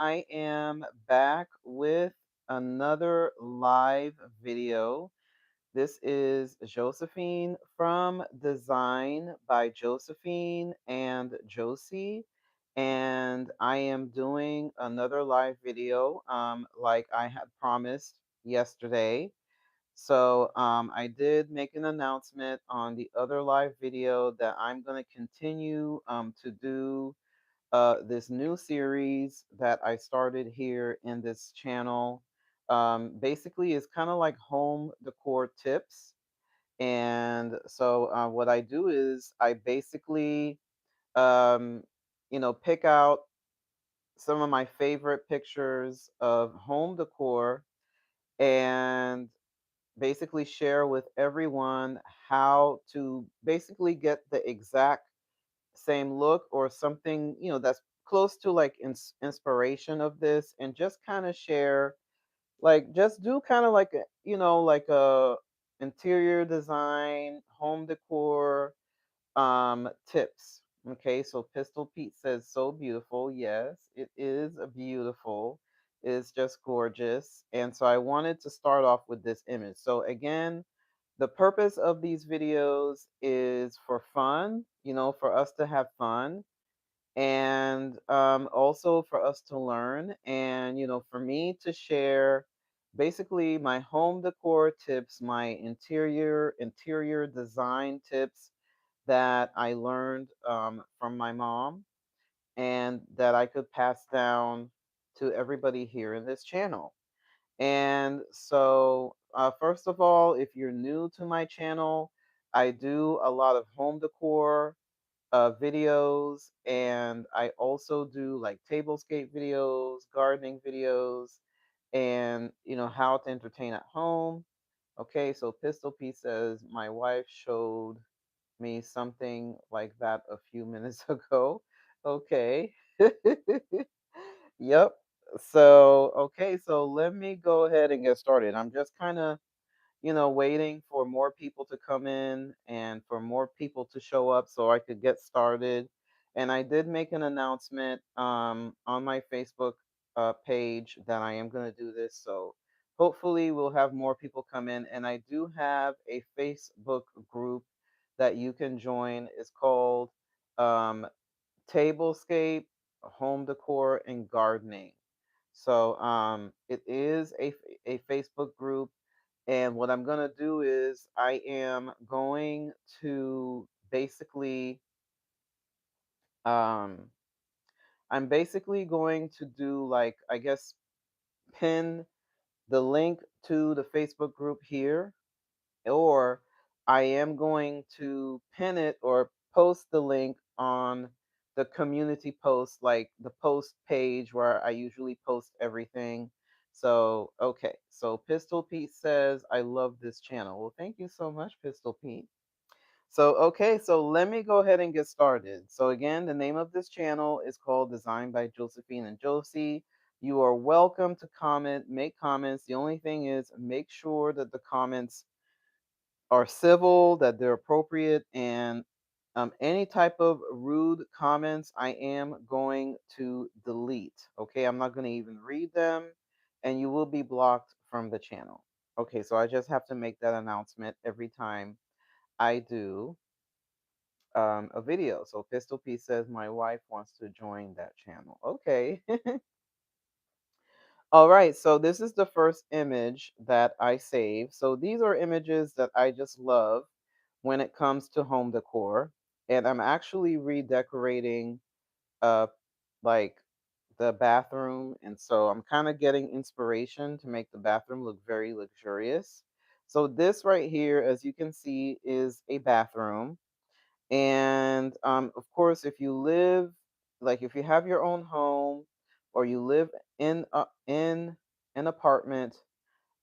I am back with another live video. This is Josephine from Design by Josephine and Josie. And I am doing another live video like I had promised yesterday. So I did make an announcement on the other live video that I'm going to continue to do this new series that I started here in this channel. Basically, it's kind of like home decor tips. And so what I do is I basically, um, pick out some of my favorite pictures of home decor and basically share with everyone how to basically get the exact same look or something, that's close to like inspiration of this, and just kind of share, like just do kind of like a, like a interior design, home decor tips. Okay, so Pistol Pete says so beautiful. Yes, it is a beautiful. It's just gorgeous. And so I wanted to start off with this image. So again, the purpose of these videos is for fun, for us to have fun, and also for us to learn, and for me to share basically my home decor tips, my interior design tips that I learned from my mom, and that I could pass down to everybody here in this channel. And so, first of all, if you're new to my channel, I do a lot of home decor videos, and I also do like tablescape videos, gardening videos, and how to entertain at home. Okay, so Pistol P says my wife showed me something like that a few minutes ago. Okay. Yep. So, okay, so let me go ahead and get started. I'm just kind of, waiting for more people to come in and for more people to show up so I could get started. And I did make an announcement on my Facebook page that I am going to do this. So hopefully we'll have more people come in. And I do have a Facebook group that you can join. It's called um, Tablescape, Home Decor, and Gardening. So it is a Facebook group, and what I'm gonna do is I am going to basically um, I'm basically going to do, like, I guess, pin the link to the Facebook group here, or I am going to pin it or post the link on the community post, like the post page where I usually post everything. So, okay. So Pistol Pete says, I love this channel. Well, thank you so much, Pistol Pete. So, okay, so let me go ahead and get started. So, again, the name of this channel is called Designed by Josephine and Josie. You are welcome to comment, make comments. The only thing is, make sure that the comments are civil, that they're appropriate, and any type of rude comments, I am going to delete. Okay, I'm not going to even read them, and you will be blocked from the channel. Okay, so I just have to make that announcement every time I do a video. So Pistol P says my wife wants to join that channel. Okay. All right, so this is the first image that I saved. So these are images that I just love when it comes to home decor. And I'm actually redecorating uh like the bathroom. And so I'm kind of getting inspiration to make the bathroom look very luxurious. So this right here, as you can see, is a bathroom. And of course, if you live, like if you have your own home or you live in an apartment,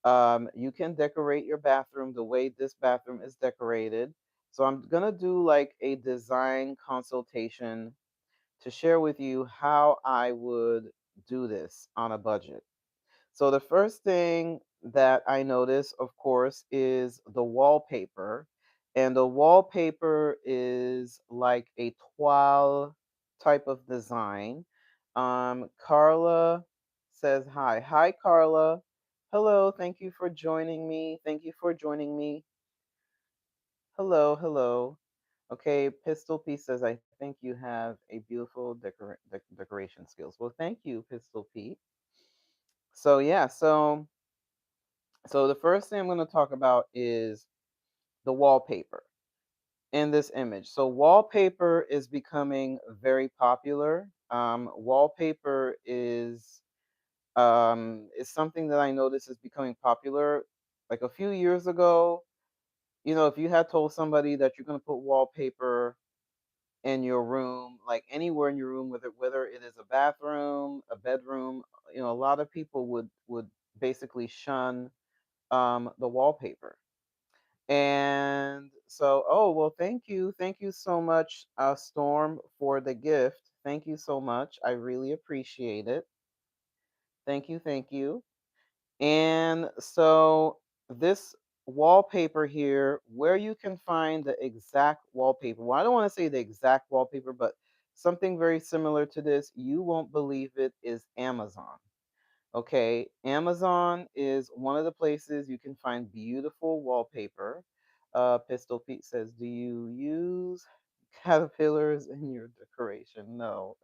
you can decorate your bathroom the way this bathroom is decorated. So I'm gonna do like a design consultation to share with you how I would do this on a budget. So the first thing that I notice, of course, is the wallpaper. And the wallpaper is like a toile type of design. Carla says hi. Hi, Carla. Hello. Thank you for joining me. Thank you for joining me. Hello, hello. Okay, Pistol Pete says, I think you have a beautiful decoration skills. Well, thank you, Pistol Pete. So yeah, so the first thing I'm going to talk about is the wallpaper in this image. So wallpaper is becoming very popular. Wallpaper is something that I notice is becoming popular. Like a few years ago, if you had told somebody that you're going to put wallpaper in your room, like anywhere in your room, whether it is a bathroom, a bedroom, a lot of people would basically shun the wallpaper. And so, oh well, thank you so much, Storm, for the gift. Thank you so much. I really appreciate it. Thank you, thank you. And so this wallpaper here, where you can find the exact wallpaper. Well, I don't want to say the exact wallpaper, but something very similar to this, you won't believe it, is Amazon. Okay, Amazon is one of the places you can find beautiful wallpaper. Pistol Pete says, "Do you use caterpillars in your decoration?" No.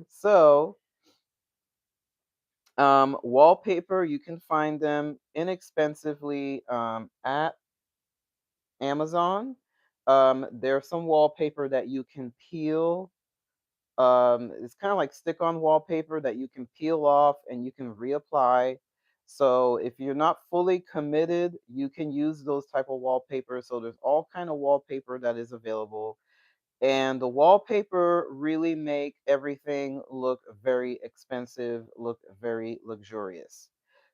So, wallpaper, you can find them inexpensively at Amazon. There's some wallpaper that you can peel. It's kind of like stick-on wallpaper that you can peel off and you can reapply. So if you're not fully committed, you can use those type of wallpaper. So there's all kind of wallpaper that is available, and the wallpaper really make everything look very expensive, look very luxurious.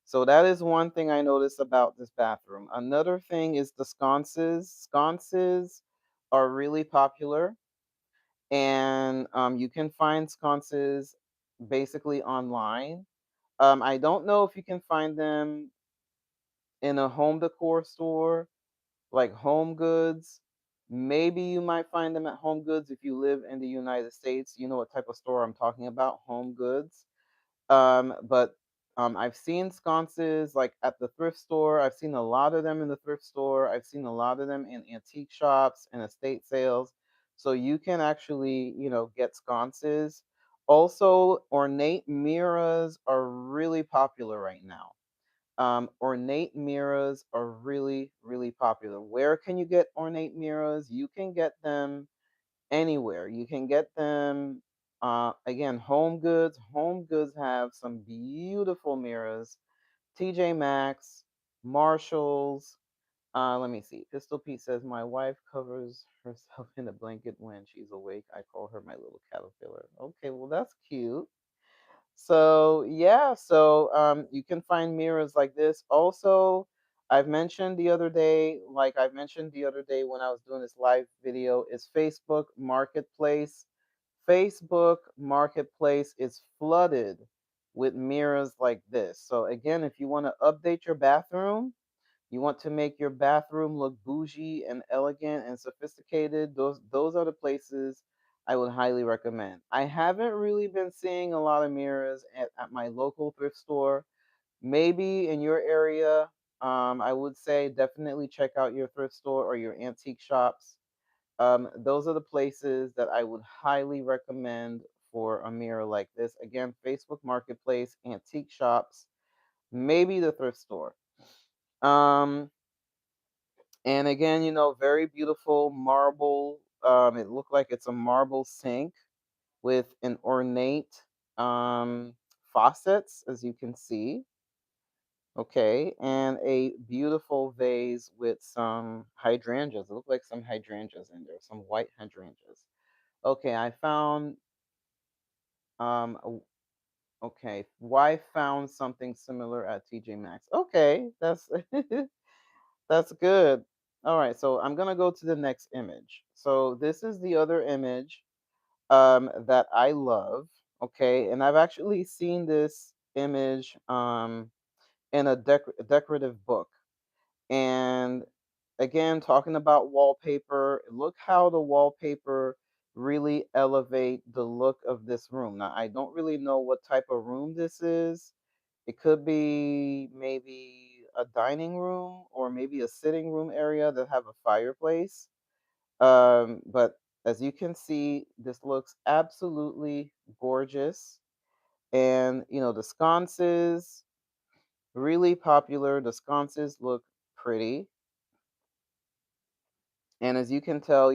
So that is one thing I noticed about this bathroom. Another thing is the sconces. Sconces are really popular, and you can find sconces basically online. I don't know if you can find them in a home decor store like Home Goods. Maybe you might find them at Home Goods if you live in the United States. You know what type of store I'm talking about, Home Goods. But I've seen sconces like at the thrift store. I've seen a lot of them in the thrift store. I've seen a lot of them in antique shops and estate sales. So you can actually, get sconces. Also, ornate mirrors are really popular right now. Ornate mirrors are really, really popular. Where can you get ornate mirrors? You can get them anywhere. You can get them, again, Home Goods. Home Goods have some beautiful mirrors. TJ Maxx, Marshalls. Let me see. Pistol Pete says, my wife covers herself in a blanket when she's awake. I call her my little caterpillar. Okay, well, that's cute. So yeah, so you can find mirrors like this. Also, I've mentioned the other day when I was doing this live video, is Facebook Marketplace. Facebook Marketplace is flooded with mirrors like this. So again, if you want to update your bathroom, you want to make your bathroom look bougie and elegant and sophisticated, those are the places I would highly recommend. I haven't really been seeing a lot of mirrors at my local thrift store. Maybe in your area, I would say definitely check out your thrift store or your antique shops. Those are the places that I would highly recommend for a mirror like this. Again, Facebook Marketplace, antique shops, maybe the thrift store. Um, and again, very beautiful marble. It looked like it's a marble sink with an ornate faucets, as you can see. Okay, and a beautiful vase with some hydrangeas. It looked like some hydrangeas in there, some white hydrangeas. Okay, I found okay, wife found something similar at TJ Maxx. Okay, that's that's good. All right, so I'm gonna go to the next image. So this is the other image that I love. Okay, and I've actually seen this image in a decorative book. And again, talking about wallpaper, look how the wallpaper really elevate the look of this room. Now, I don't really know what type of room this is. It could be maybe a dining room or maybe a sitting room area that have a fireplace. But as you can see, this looks absolutely gorgeous. And, the sconces, really popular. The sconces look pretty. And as you can tell,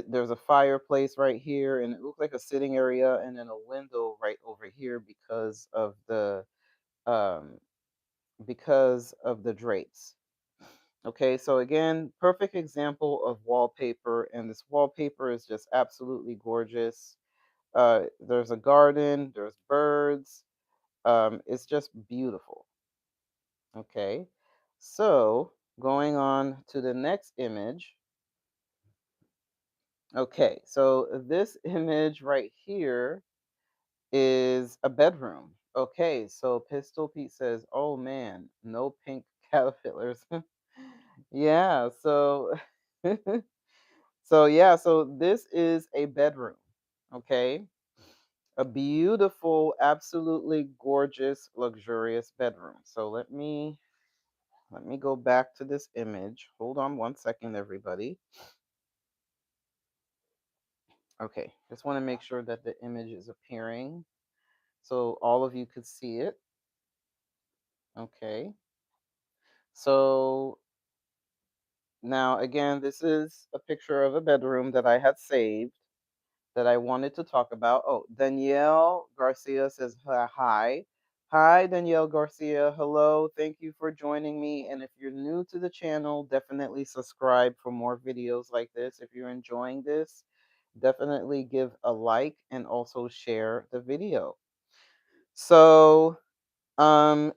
there's a fireplace right here, and it looks like a sitting area, and then a window right over here um, because of the drapes. Okay, so again, perfect example of wallpaper, and this wallpaper is just absolutely gorgeous. There's a garden, there's birds. It's just beautiful. Okay, so going on to the next image. Okay, so this image right here is a bedroom. Okay, so Pistol Pete says, "Oh man, no pink caterpillars." Yeah, so so this is a bedroom. Okay? A beautiful, absolutely gorgeous, luxurious bedroom. So let me go back to this image. Hold on one second, everybody. Okay, just want to make sure that the image is appearing so all of you could see it. Okay. So now again, this is a picture of a bedroom that I had saved that I wanted to talk about. Oh, Danielle Garcia says hi. Hi, Danielle Garcia. Hello. Thank you for joining me. And if you're new to the channel, definitely subscribe for more videos like this. If you're enjoying this, definitely give a like and also share the video. So,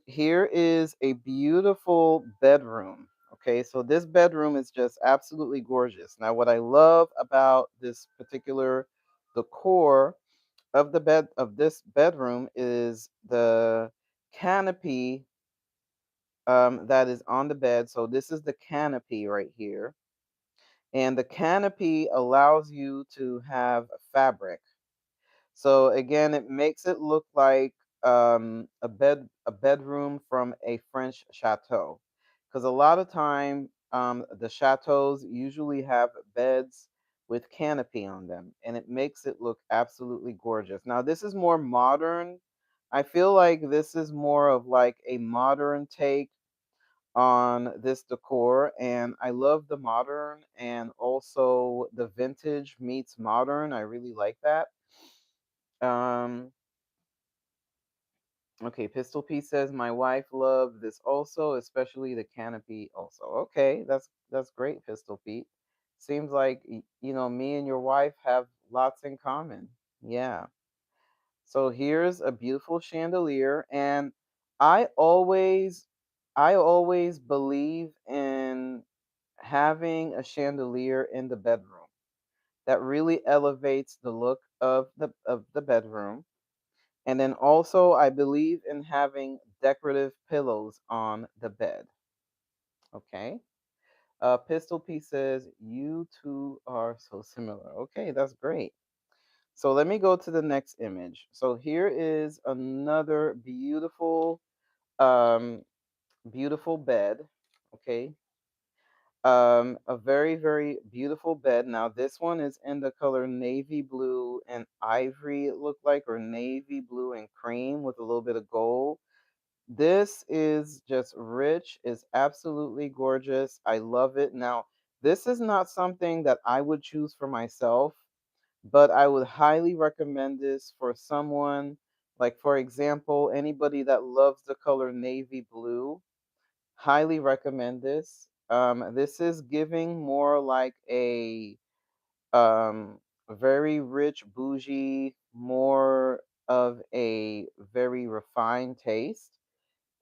here is a beautiful bedroom. Okay, so this bedroom is just absolutely gorgeous. Now, what I love about this particular decor of this bedroom is the canopy that is on the bed. So this is the canopy right here, and the canopy allows you to have fabric. So again, it makes it look like a bedroom from a French chateau, because a lot of time the chateaus usually have beds with canopy on them, and it makes it look absolutely gorgeous. Now this is more modern. I feel like this is more of like a modern take on this decor, and I love the modern and also the vintage meets modern. I really like that. um Okay, Pistol Pete says my wife loved this also, especially the canopy also. Okay, that's great, Pistol Pete. Seems like me and your wife have lots in common. Yeah. So here's a beautiful chandelier, and I always I always believe in having a chandelier in the bedroom. That really elevates the look of the bedroom. And then also, I believe in having decorative pillows on the bed. Okay. Pistol P says, "You two are so similar." Okay, that's great. So let me go to the next image. So here is another um, beautiful bed. Okay. A very, very beautiful bed. Now, this one is in the color navy blue and ivory, it looked like, or navy blue and cream with a little bit of gold. This is just rich, is absolutely gorgeous. I love it. Now, this is not something that I would choose for myself, but I would highly recommend this for someone, like, for example, anybody that loves the color navy blue. Highly recommend this. This is giving more like a very rich, bougie, more of a very refined taste,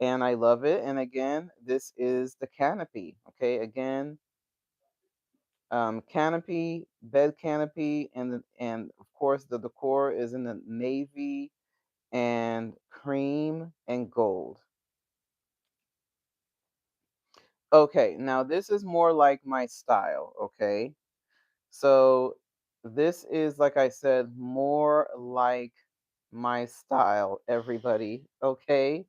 and I love it. And again, this is the canopy. Okay, again, canopy, bed canopy, and of course the decor is in the navy and cream and gold. Okay, now this is more like my style. Okay, So this is, like I said, more like my style, everybody. Okay.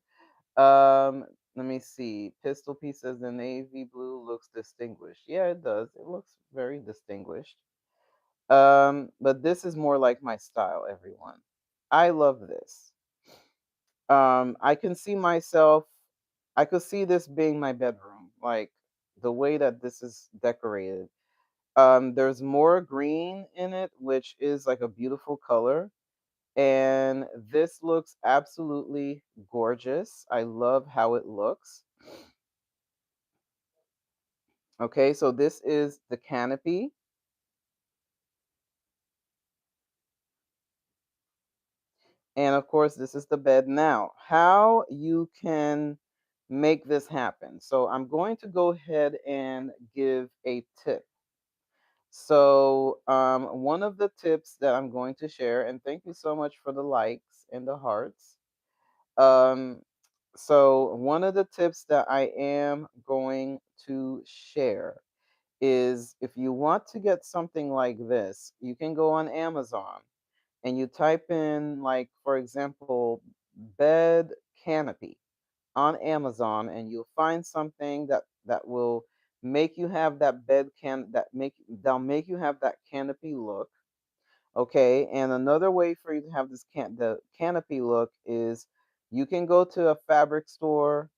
Um, Let me see. Pistol Pete says the navy blue looks distinguished. Yeah, it does. It looks very distinguished. But this is more like my style, everyone. I love this. I can see myself, I could see this being my bedroom, like the way that this is decorated. There's more green in it, which is like a beautiful color. And this looks absolutely gorgeous. I love how it looks. Okay, so this is the canopy. And of course, this is the bed now. How you can make this happen. So I'm going to go ahead and give a tip. So one of the tips that I'm going to share, and thank you so much for the likes and the hearts. Um, so one of the tips that I am going to share is if you want to get something like this, you can go on Amazon and you type in, like, for example, bed canopy on Amazon, and you'll find something that will make you have that bed can that make that'll make you have that canopy look. Okay, and another way for you to have this the canopy look is you can go to a fabric store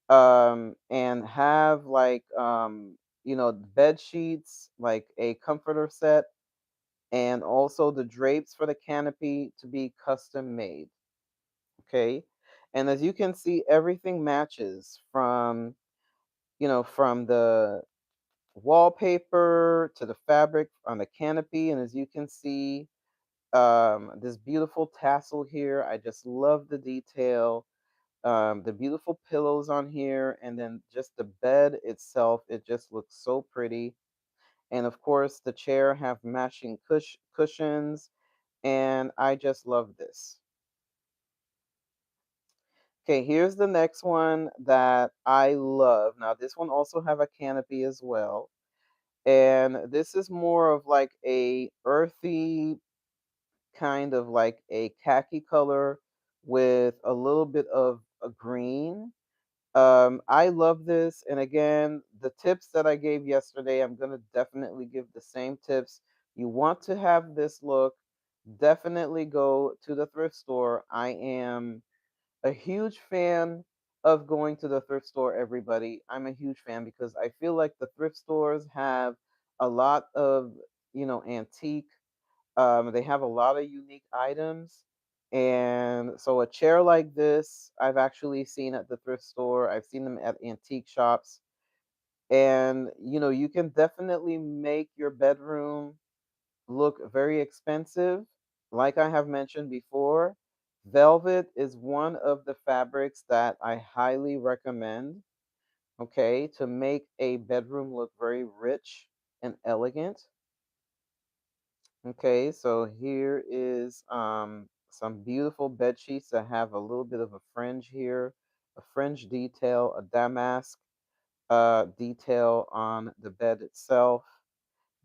and have, like, bed sheets, like a comforter set, and also the drapes for the canopy to be custom made. Okay. And as you can see, everything matches from the wallpaper to the fabric on the canopy. And as you can see, this beautiful tassel here, I just love the detail. The beautiful pillows on here, and then just the bed itself, it just looks so pretty. And of course, the chair have matching cushions, and I just love this. Okay, here's the next one that I love. Now, this one also have a canopy as well. And this is more of like a earthy, kind of like a khaki color with a little bit of a green. I love this. And again, the tips that I gave yesterday, I'm going to definitely give the same tips. You want to have this look, definitely go to the thrift store. I am a huge fan of going to the thrift store, everybody. I'm a huge fan because I feel like the thrift stores have a lot of, antique. They have a lot of unique items. And so a chair like this, I've actually seen at the thrift store. I've seen them at antique shops. And, you can definitely make your bedroom look very expensive. Like I have mentioned before, velvet is one of the fabrics that I highly recommend, okay, to make a bedroom look very rich and elegant. Okay, so here is some beautiful bed sheets that have a little bit of a fringe here, a fringe detail, a damask detail on the bed itself.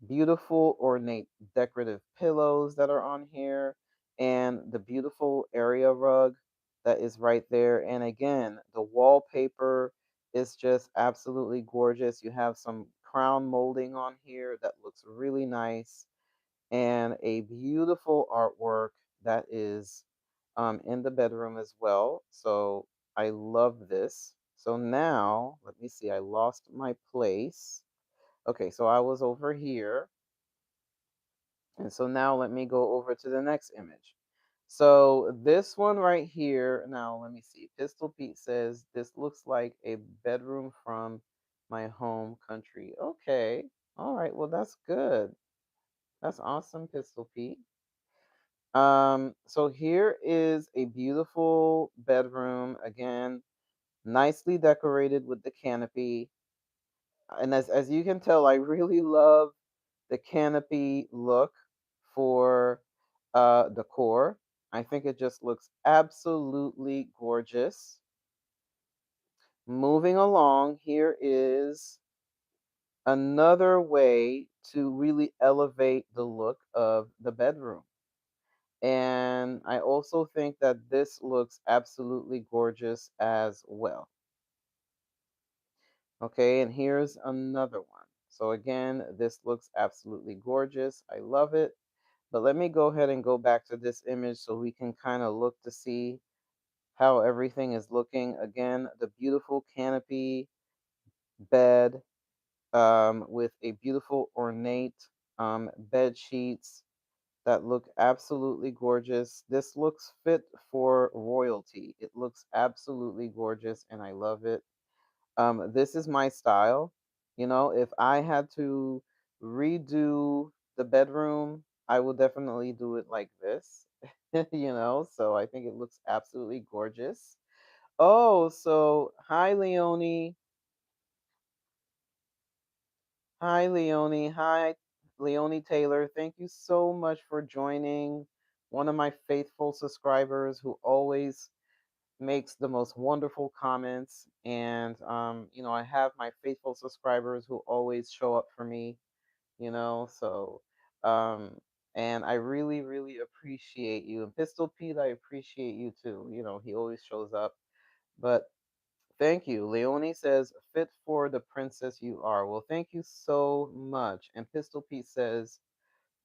Beautiful ornate decorative pillows that are on here, and the beautiful area rug that is right there. And again, the wallpaper is just absolutely gorgeous. You have some crown molding on here that looks really nice, and a beautiful artwork that is in the bedroom as well. So I love this. So now, let me see, I lost my place. Okay, so I was over here. And so now let me go over to the next image. So this one right here, now let me see. Pistol Pete says this looks like a bedroom from my home country. Okay. All right. Well, that's good. That's awesome, Pistol Pete. So here is a beautiful bedroom, again, nicely decorated with the canopy. And as you can tell, I really love the canopy look for decor. I think it just looks absolutely gorgeous. Moving along, here is another way to really elevate the look of the bedroom. And I also think that this looks absolutely gorgeous as well. Okay, and here's another one. So again, this looks absolutely gorgeous. I love it. But let me go ahead and go back to this image so we can kind of look to see how everything is looking. Again, the beautiful canopy bed with a beautiful ornate bed sheets that look absolutely gorgeous. This looks fit for royalty. It looks absolutely gorgeous and I love it. This is my style. You know, if I had to redo the bedroom, I will definitely do it like this. You know, so I think it looks absolutely gorgeous. Oh, so hi, Leonie. Hi, Leonie. Hi, Leonie Taylor. Thank you so much for joining. One of my faithful subscribers who always makes the most wonderful comments. And, you know, I have my faithful subscribers who always show up for me, you know, so, um, and I really, really appreciate you. And Pistol Pete, I appreciate you too. You know, he always shows up. But thank you. Leonie says, fit for the princess you are. Well, thank you so much. And Pistol Pete says,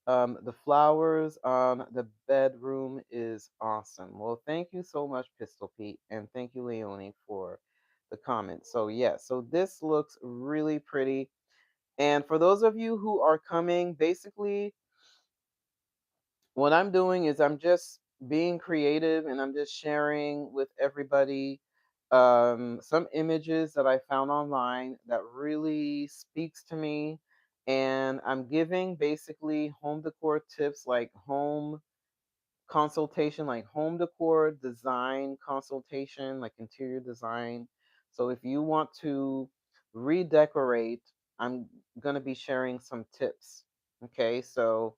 the flowers on the bedroom is awesome. Well, thank you so much, Pistol Pete. And thank you, Leonie, for the comment. So, yeah, so this looks really pretty. And for those of you who are coming, basically, what I'm doing is I'm just being creative and I'm just sharing with everybody some images that I found online that really speaks to me. And I'm giving basically home decor tips like home consultation, like home decor design consultation, like interior design. So if you want to redecorate, I'm going to be sharing some tips. Okay, so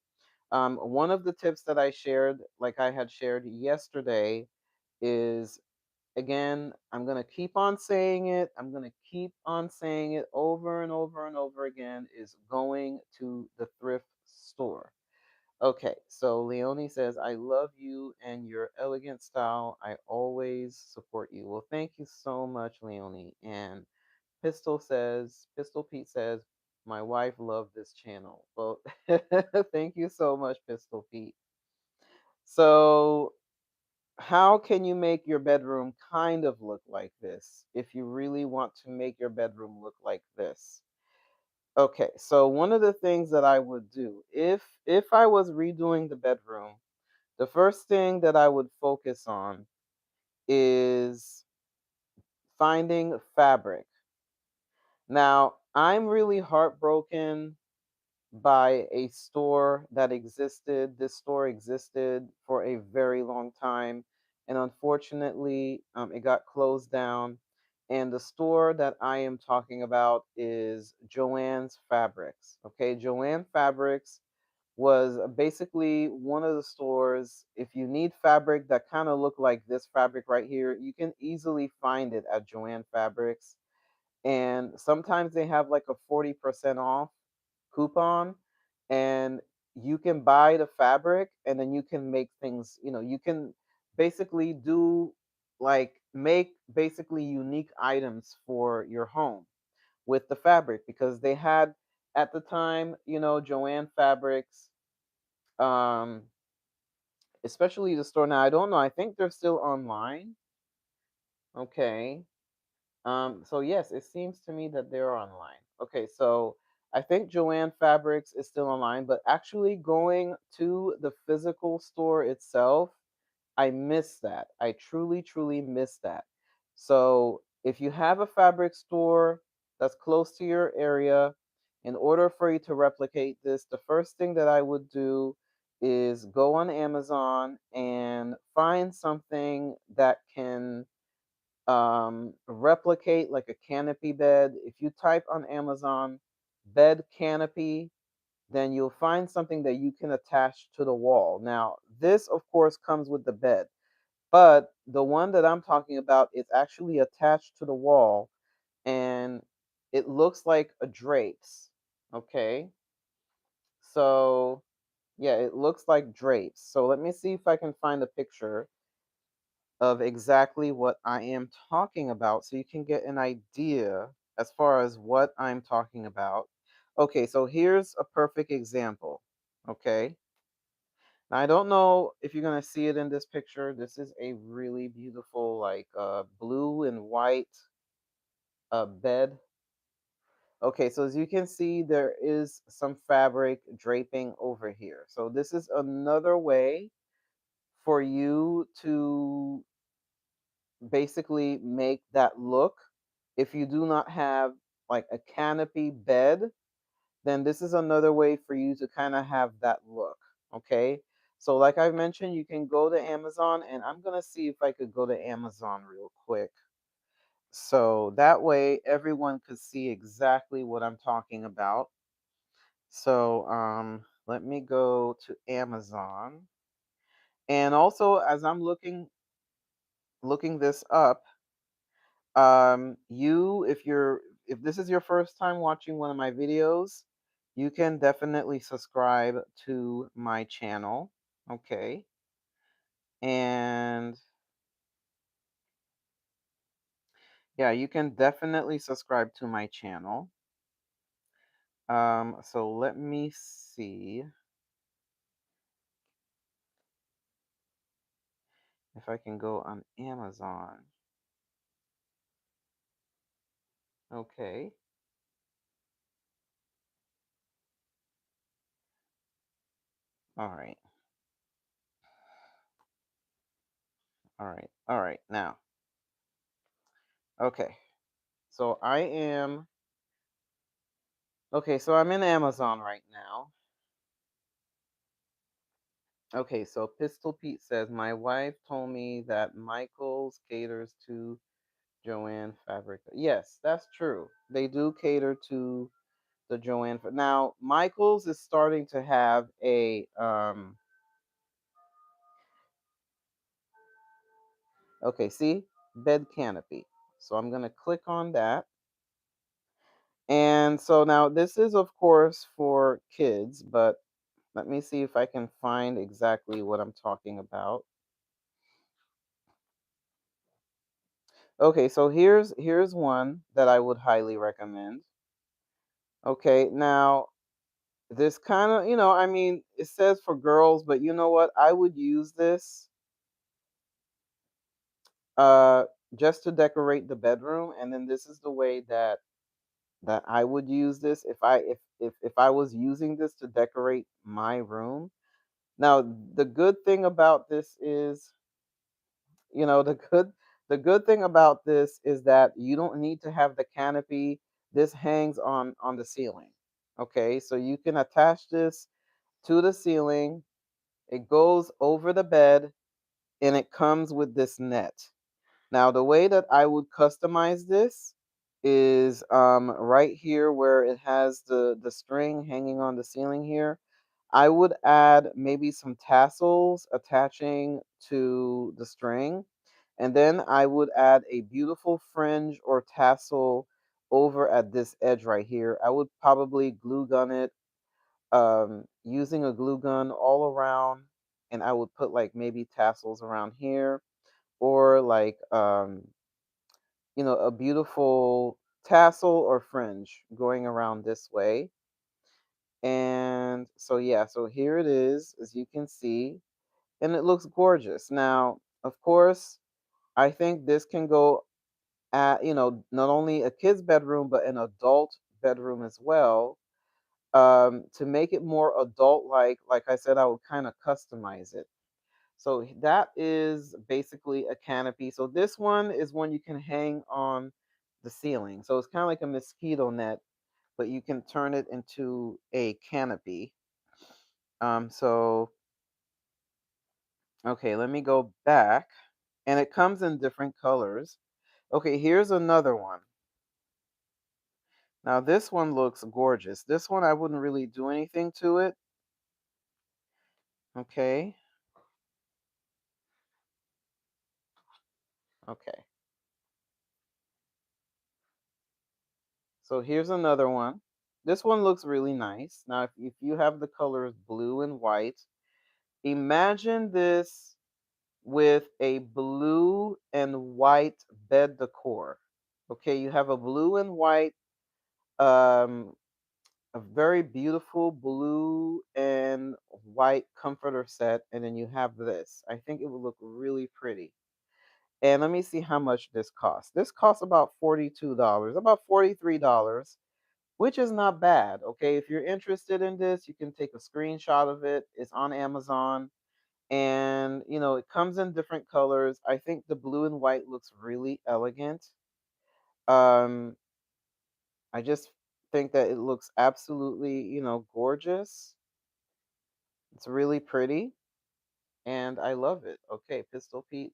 one of the tips that I shared, like I had shared yesterday, is again, I'm going to keep on saying it. I'm going to keep on saying it over and over and over again is going to the thrift store. Okay, so Leonie says, I love you and your elegant style. I always support you. Well, thank you so much, Leonie. And Pistol Pete says, my wife loved this channel. Well, thank you so much, Pistol Pete. So, how can you make your bedroom kind of look like this if you really want to make your bedroom look like this? Okay, so one of the things that I would do if I was redoing the bedroom, the first thing that I would focus on is finding fabric. Now, I'm really heartbroken by a store that existed. This store existed for a very long time, and unfortunately, it got closed down. And the store that I am talking about is Joann's Fabrics. Okay, Joann Fabrics was basically one of the stores. If you need fabric that kind of look like this fabric right here, you can easily find it at Joann Fabrics. And sometimes they have like a 40% off coupon, and you can buy the fabric and then you can make things, you know, you can basically do like make basically unique items for your home with the fabric because they had at the time, you know, Joann Fabrics, um, especially the store now. I don't know. I think they're still online. Okay. So yes, it seems to me that they're online. Okay, so I think Joann Fabrics is still online, but actually going to the physical store itself, I miss that. I truly, truly miss that. So if you have a fabric store that's close to your area, in order for you to replicate this, the first thing that I would do is go on Amazon and find something that can replicate like a canopy bed. If you type on Amazon bed canopy, then you'll find something that you can attach to the wall. Now, this of course comes with the bed, but the one that I'm talking about is actually attached to the wall and it looks like a drapes. Okay. So, yeah, it looks like drapes. So let me see if I can find a picture of exactly what I am talking about so you can get an idea as far as what I'm talking about. Okay, so here's a perfect example. Okay. Now I don't know if you're gonna see it in this picture. This is a really beautiful, like blue and white bed. Okay, so as you can see, there is some fabric draping over here. So this is another way for you to basically make that look. If you do not have like a canopy bed, then this is another way for you to kind of have that look. Okay. So, like I mentioned, you can go to Amazon, and I'm going to see if I could go to Amazon real quick. So that way everyone could see exactly what I'm talking about. So, let me go to Amazon. And also, as I'm looking this up, you if this is your first time watching one of my videos, you can definitely subscribe to my channel. Okay. And yeah, you can definitely subscribe to my channel. So let me see if I can go on Amazon. Okay. All right. All right. All right. Now, okay. So I am okay, so I'm in Amazon right now. Okay, so Pistol Pete says, my wife told me that Michael's caters to Joanne Fabric. Yes, that's true. They do cater to the Joanne. Now, Michael's is starting to have a okay, see? Bed canopy. So I'm going to click on that. And so now this is of course for kids, but let me see if I can find exactly what I'm talking about. Okay, so here's one that I would highly recommend. Okay, now this kind of, I mean, it says for girls, but you know what? I would use this uh just to decorate the bedroom, and then this is the way that I would use this if I was using this to decorate my room. Now, the good thing about this is, the good thing about this is that you don't need to have the canopy. This hangs on the ceiling. Okay, so you can attach this to the ceiling. It goes over the bed, and it comes with this net. Now, the way that I would customize this is right here where it has the string hanging on the ceiling here. I would add maybe some tassels attaching to the string, and then I would add a beautiful fringe or tassel over at this edge right here. I would probably glue gun it using a glue gun all around, and I would put like maybe tassels around here, or like a beautiful tassel or fringe going around this way. And so yeah, so here it is, as you can see, and it looks gorgeous. Now, of course, I think this can go at, not only a kid's bedroom but an adult bedroom as well. To make it more adult like I said, I would kind of customize it. So that is basically a canopy. So this one is one you can hang on the ceiling. So it's kind of like a mosquito net, but you can turn it into a canopy. So okay, let me go back. And it comes in different colors. Okay, here's another one. Now this one looks gorgeous. This one I wouldn't really do anything to it. Okay. Okay. So here's another one. This one looks really nice. Now, if you have the colors blue and white, imagine this with a blue and white bed decor. Okay, you have a blue and white, um, a very beautiful blue and white comforter set, and then you have this. I think it would look really pretty. And let me see how much this costs. This costs about $42, about $43, which is not bad. Okay, if you're interested in this, you can take a screenshot of it. It's on Amazon, and it comes in different colors. I think the blue and white looks really elegant. Um, I just think that it looks absolutely, gorgeous. It's really pretty, and I love it. Okay, Pistol Pete.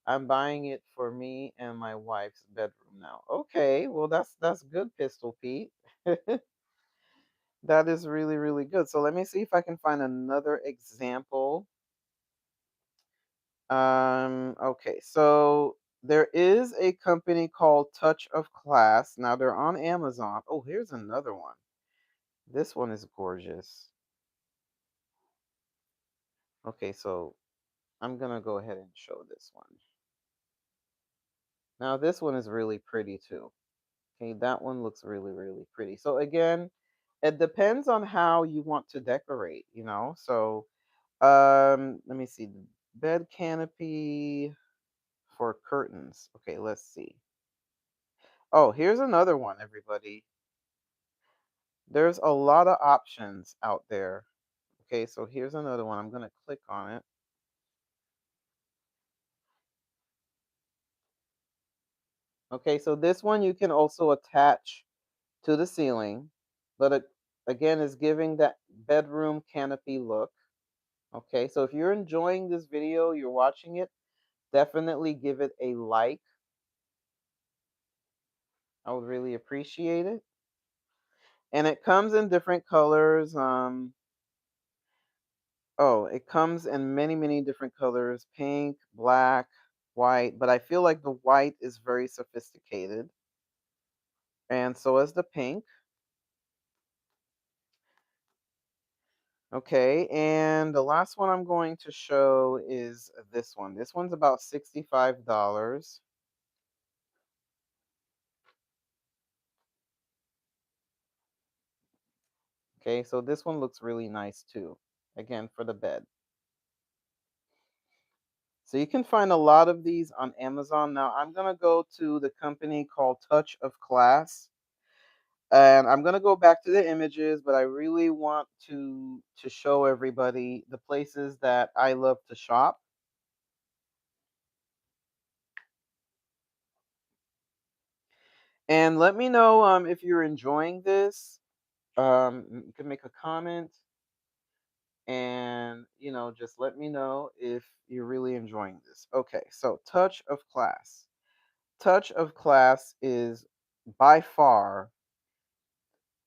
I'm buying it for me and my wife's bedroom now. Okay, well that's good, Pistol Pete. That is really, really good. So let me see if I can find another example. Okay, so there is a company called Touch of Class. Now they're on Amazon. Oh, here's another one. This one is gorgeous. Okay, so I'm gonna go ahead and show this one. Now this one is really pretty too. Okay, that one looks really, really pretty. So again, it depends on how you want to decorate. So let me see. Bed canopy for curtains. Okay, let's see. Oh, here's another one, everybody. There's a lot of options out there. Okay, so here's another one. I'm going to click on it. Okay, so this one you can also attach to the ceiling, but again, is giving that bedroom canopy look. Okay, so if you're enjoying this video, you're watching it, definitely give it a like. I would really appreciate it. And it comes in different colors. Oh, it comes in many, many different colors: pink, black, white. But I feel like the white is very sophisticated, and so is the pink. Okay, and the last one I'm going to show is this one. This one's about $65. Okay, so this one looks really nice too. Again, for the bed. So you can find a lot of these on Amazon. Now I'm gonna go to the company called Touch of Class, and I'm gonna go back to the images, but I really want to show everybody the places that I love to shop. And let me know if you're enjoying this. You can make a comment, and just let me know if you're really enjoying this. Okay, so Touch of Class. Touch of Class is by far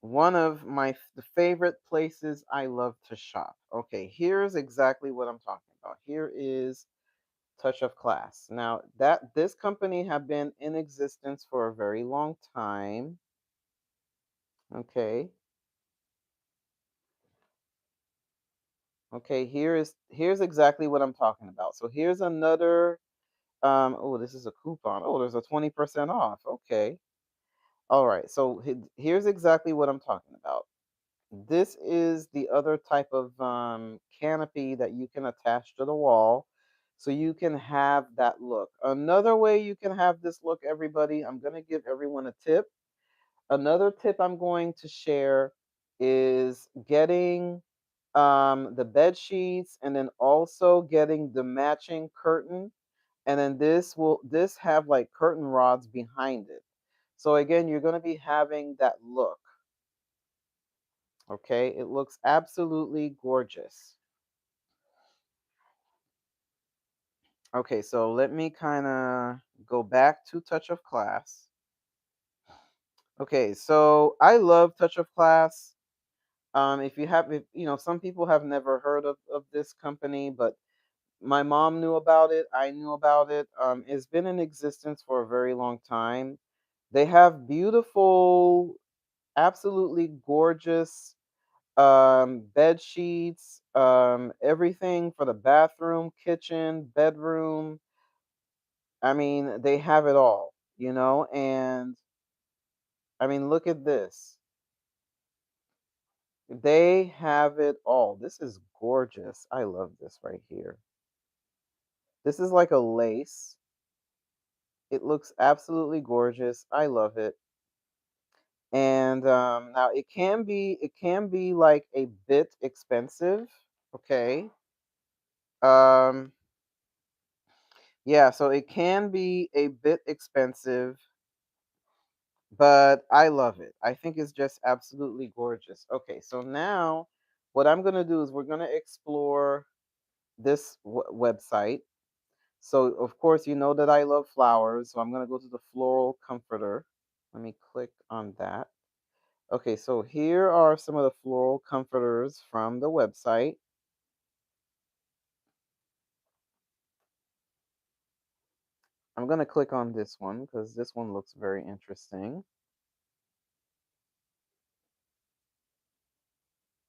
one of the favorite places I love to shop. Okay, here's exactly what I'm talking about. Here is Touch of Class. Now, that this company have been in existence for a very long time. Okay. Okay, here's exactly what I'm talking about. So here's another oh, this is a coupon. Oh, there's a 20% off. Okay. All right. So here's exactly what I'm talking about. This is the other type of canopy that you can attach to the wall, so you can have that look. Another way you can have this look, everybody, I'm going to give everyone a tip. Another tip I'm going to share is getting the bed sheets, and then also getting the matching curtain, and then this have like curtain rods behind it. So again, you're going to be having that look. Okay, it looks absolutely gorgeous. Okay, so let me kind of go back to Touch of Class. Okay, so I love Touch of Class. If some people have never heard of this company, but my mom knew about it. I knew about it. It's been in existence for a very long time. They have beautiful absolutely gorgeous bed sheets, everything for the bathroom, kitchen, bedroom. I mean, they have it all, and I mean, look at this. They have it all. This is gorgeous. I love this right here. This is like a lace. It looks absolutely gorgeous. I love it. And now it can be like a bit expensive. Okay. Um, yeah, so it can be a bit expensive, but I love it. I think it's just absolutely gorgeous. Okay, so now what I'm gonna do is we're gonna explore this website. So of course you know that I love flowers, so I'm gonna go to the floral comforter. Let me click on that. Okay, so here are some of the floral comforters from the website. I'm gonna click on this one because this one looks very interesting.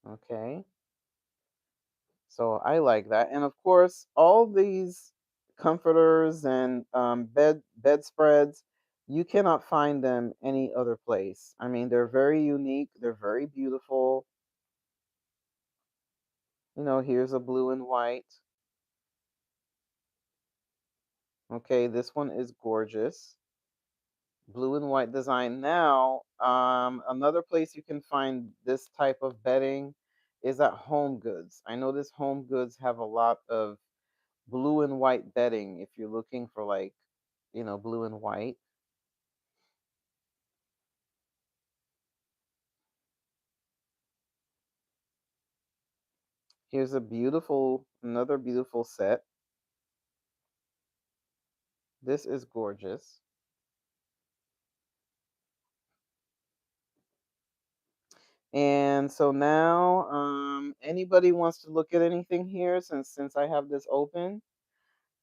Okay. So I like that. And of course, all these comforters and bedspreads, you cannot find them any other place. I mean, they're very unique. They're very beautiful. Here's a blue and white. Okay, this one is gorgeous. Blue and white design. Now, another place you can find this type of bedding is at Home Goods. I know this Home Goods have a lot of blue and white bedding if you're looking for like, blue and white. Here's another beautiful set. This is gorgeous. And so now, anybody wants to look at anything here since I have this open?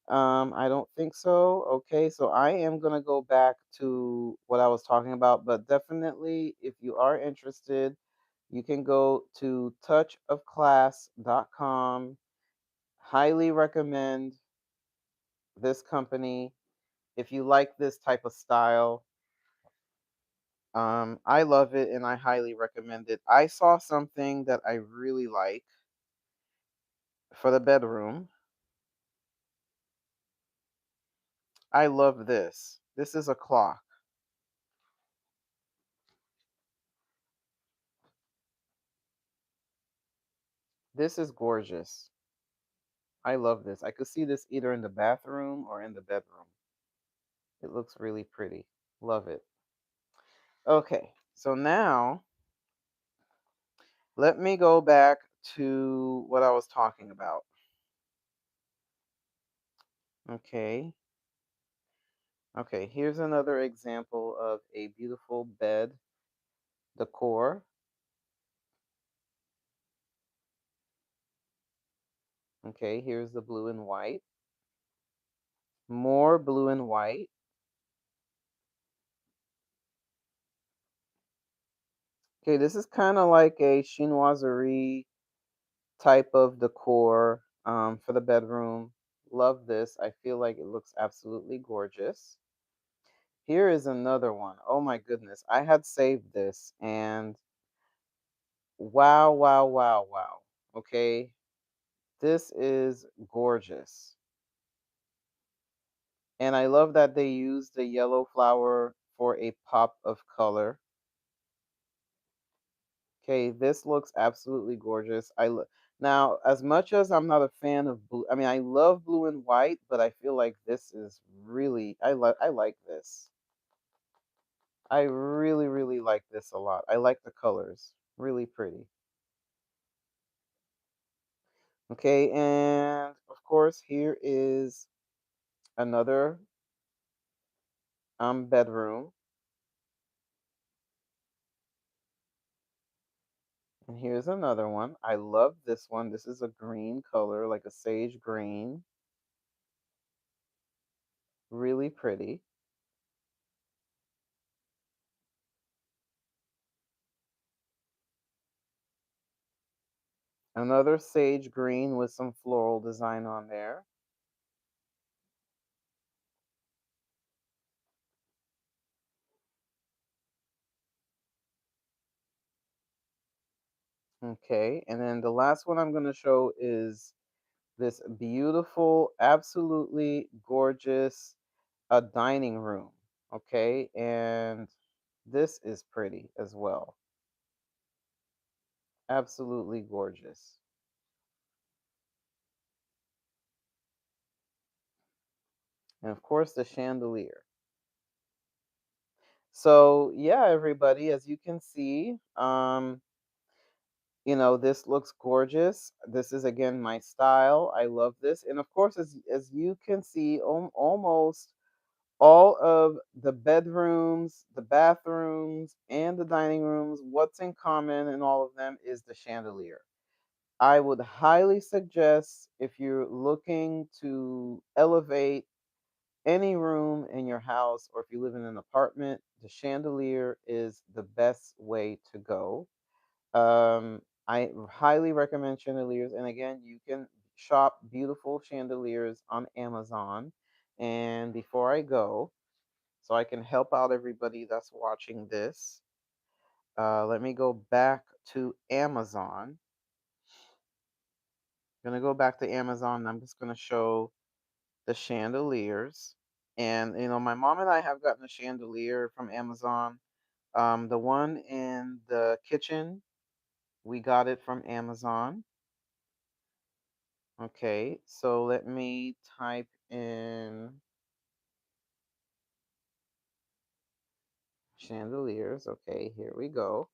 I don't think so. Okay, so I am gonna go back to what I was talking about, but definitely if you are interested, you can go to touchofclass.com. Highly recommend this company if you like this type of style. I love it and I highly recommend it. I saw something that I really like for the bedroom. I love this. This is a clock. This is gorgeous. I love this. I could see this either in the bathroom or in the bedroom. It looks really pretty. Love it. Okay, so now let me go back to what I was talking about. Okay. Okay, here's another example of a beautiful bed decor. Okay, here's the blue and white. More blue and white. Okay, this is kind of like a chinoiserie type of decor for the bedroom. Love this. I feel like it looks absolutely gorgeous. Here is another one. Oh my goodness. I had saved this and wow, wow, wow, wow. Okay, this is gorgeous. And I love that they use the yellow flower for a pop of color. Okay, this looks absolutely gorgeous. Now, as much as I'm not a fan of blue, I mean, I love blue and white, but I feel like this is really, I like this. I really, really like this a lot. I like the colors. Really pretty. Okay, and of course, here is another bedroom. And here's another one. I love this one. This is a green color, like a sage green. Really pretty. Another sage green with some floral design on there. Okay, and then the last one I'm going to show is this beautiful, absolutely gorgeous dining room. Okay, and this is pretty as well. Absolutely gorgeous. And of course, the chandelier. So, yeah, everybody, as you can see, this looks gorgeous. This is again my style. I love this. And of course, as you can see, almost all of the bedrooms, the bathrooms, and the dining rooms, what's in common in all of them is the chandelier. I would highly suggest, if you're looking to elevate any room in your house, or if you live in an apartment, the chandelier is the best way to go. I highly recommend chandeliers. And again, you can shop beautiful chandeliers on Amazon. And before I go, so I can help out everybody that's watching this, let me go back to Amazon. I'm going to go back to Amazon, and I'm just going to show the chandeliers. And, my mom and I have gotten a chandelier from Amazon. The one in the kitchen, we got it from Amazon. Okay, so let me type in chandeliers. Okay, here we go.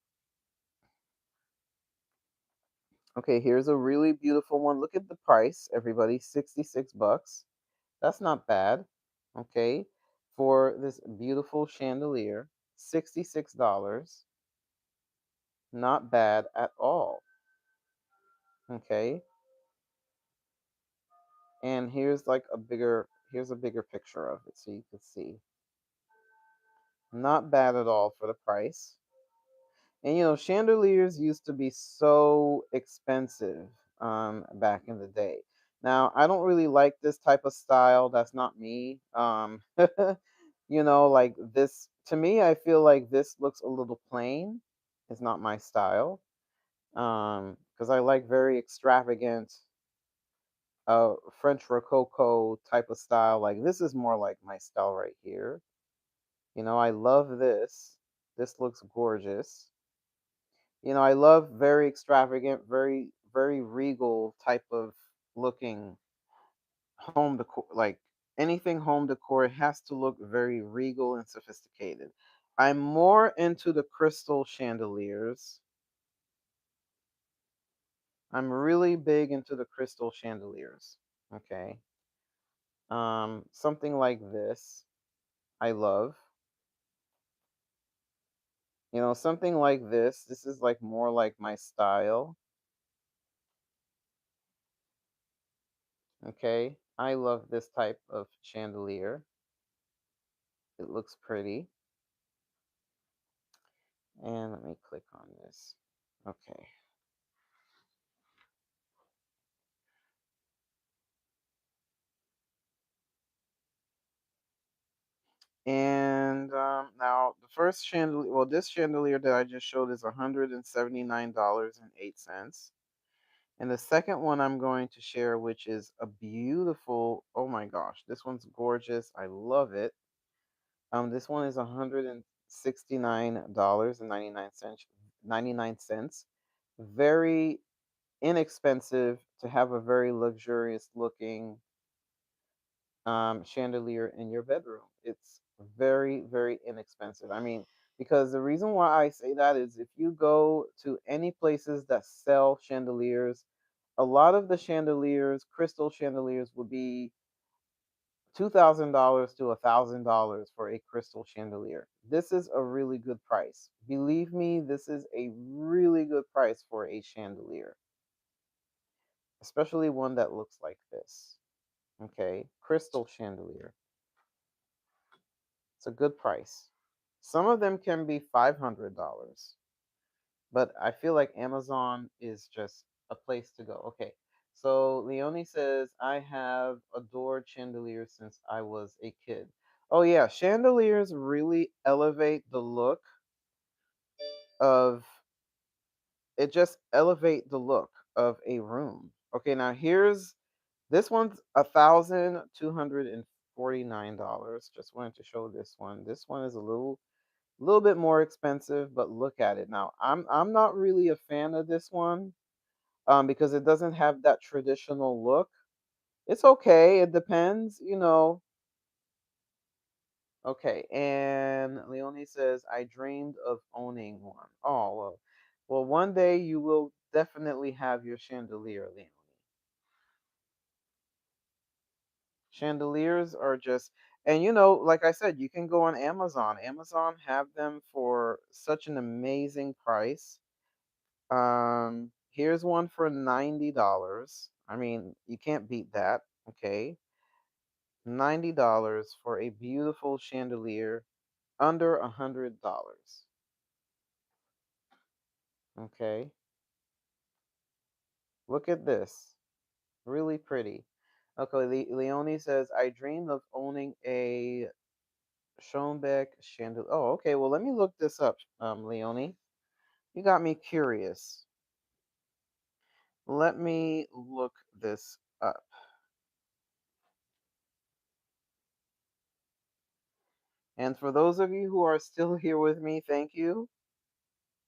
Okay, here's a really beautiful one. Look at the price, everybody, 66 bucks. That's not bad. Okay, for this beautiful chandelier, $66. Not bad at all. Okay, and here's a bigger picture of it so you can see. Not bad at all for the price. And chandeliers used to be so expensive back in the day. Now, I don't really like this type of style. That's not me. Like this, to me, I feel like this looks a little plain. It's not my style. Because I like very extravagant French Rococo type of style. Like this is more like my style right here. I love this. This looks gorgeous. I love very extravagant, very, very regal type of looking home decor. Like anything home decor, it has to look very regal and sophisticated. I'm more into the crystal chandeliers. I'm really big into the crystal chandeliers. Okay. Something like this, I love. Something like this. This is like more like my style. Okay. I love this type of chandelier. It looks pretty. And let me click on this. Okay. And now the first chandelier, well, this chandelier that I just showed is $179.08. And the second one I'm going to share, which is a beautiful, oh my gosh, this one's gorgeous. I love it. This one is $169.99. 99 cents. Very inexpensive to have a very luxurious looking chandelier in your bedroom. It's very, very inexpensive. I mean, because the reason why I say that is if you go to any places that sell chandeliers, a lot of the chandeliers, crystal chandeliers, would be $2,000 to $1,000 for a crystal chandelier. This is a really good price. Believe me, this is a really good price for a chandelier, especially one that looks like this. Okay, crystal chandelier. It's a good price. Some of them can be $500, but I feel like Amazon is just a place to go. Okay. So Leonie says, I have adored chandeliers since I was a kid. Oh yeah, chandeliers really elevate the look of just elevate the look of a room. Okay, now here's this one's $1,249. Just wanted to show this one. This one is a little bit more expensive, but look at it. Now, I'm not really a fan of this one because it doesn't have that traditional look. It's okay, it depends, you know. Okay, and Leonie says, I dreamed of owning one. Oh, well, one day you will definitely have your chandelier, Leonie. Chandeliers are just, and you know, like I said, you can go on Amazon. Amazon have them for such an amazing price. Here's one for $90. I mean, you can't beat that. Okay. $90 for a beautiful chandelier under $100. Okay. Look at this. Really pretty. Okay, Leonie says, I dreamed of owning a Schoenbeck chandelier. Oh, okay. Well, let me look this up, Leonie. You got me curious. Let me look this up. And for those of you who are still here with me, thank you.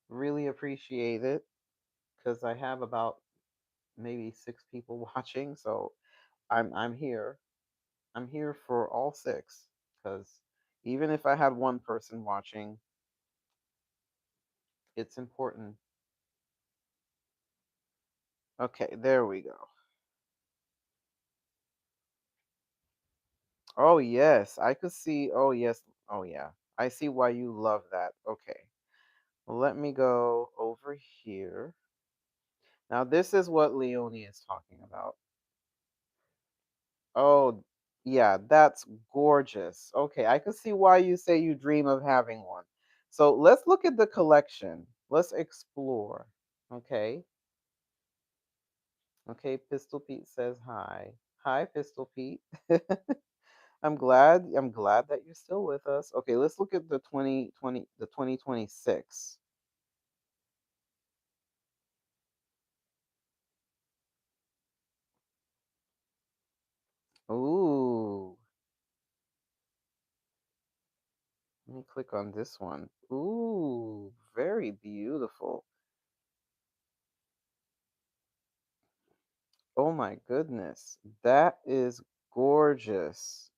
Really appreciate it because I have about maybe 6 people watching, so I'm here. I'm here for all six because even if I had one person watching, it's important. Okay, there we go. Oh yes, I could see. Oh yes. Oh yeah. I see why you love that. Okay. Let me go over here. Now this is what Leonie is talking about. Oh, yeah, that's gorgeous. Okay, I can see why you say you dream of having one. So let's look at the collection. Let's explore. Okay. Okay, Pistol Pete says hi. Hi, Pistol Pete. I'm glad that you're still with us. Okay, let's look at the 2026. Ooh. Let me click on this one. Ooh, very beautiful. Oh my goodness. That is gorgeous.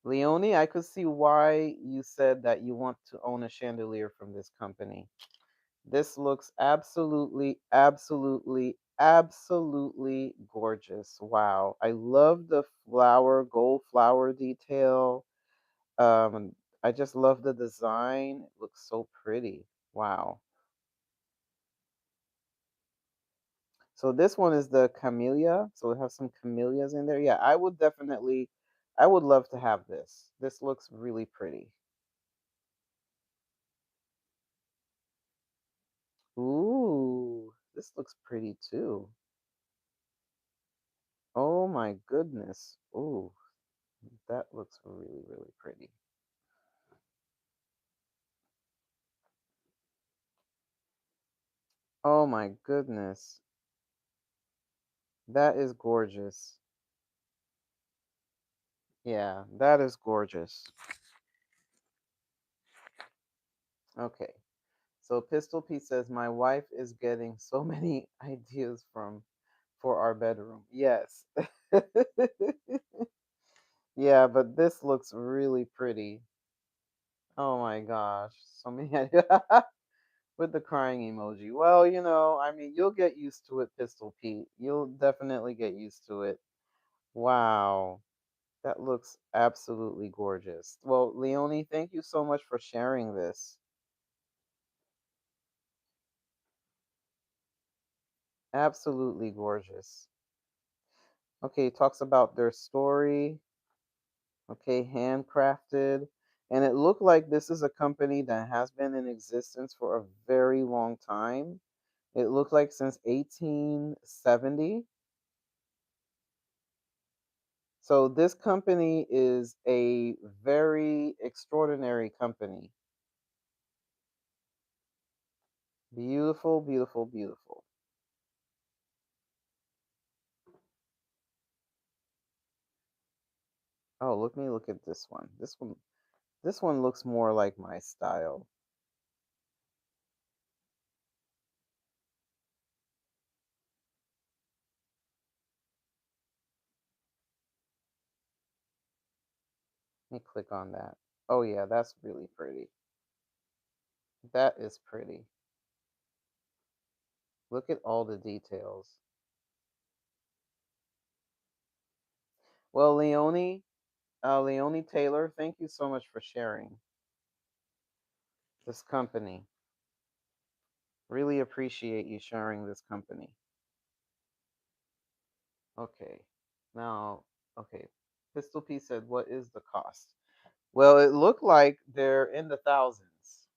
Leonie, I could see why you said that you want to own a chandelier from this company. This looks absolutely, absolutely, absolutely gorgeous. Wow. I love the gold flower detail. I just love the design. It looks so pretty. Wow. So this one is the camellia. So it has some camellias in there. Yeah, I would love to have this. This looks really pretty. Ooh, this looks pretty too. Oh my goodness. Ooh, that looks really, really pretty. Oh my goodness. That is gorgeous. Yeah, that is gorgeous. Okay. So Pistol Pete says my wife is getting so many ideas from for our bedroom. Yes. Yeah, but this looks really pretty. Oh my gosh. So many ideas. With the crying emoji. Well, you know, I mean, you'll get used to it, Pistol Pete. You'll definitely get used to it. Wow. That looks absolutely gorgeous. Well, Leonie, thank you so much for sharing this. Absolutely gorgeous. Okay, it talks about their story. Okay, handcrafted. And it looked like this is a company that has been in existence for a very long time. It looked like since 1870. So this company is a very extraordinary company. Beautiful, beautiful, beautiful. Oh, let me look at this one. This one looks more like my style. Let me click on that. Oh yeah, that's really pretty. That is pretty. Look at all the details. Well, Leonie Taylor, thank you so much for sharing this company. Really appreciate you sharing this company. Okay. Now, okay. Pistol P said, "What is the cost?" Well, it looked like they're in the thousands.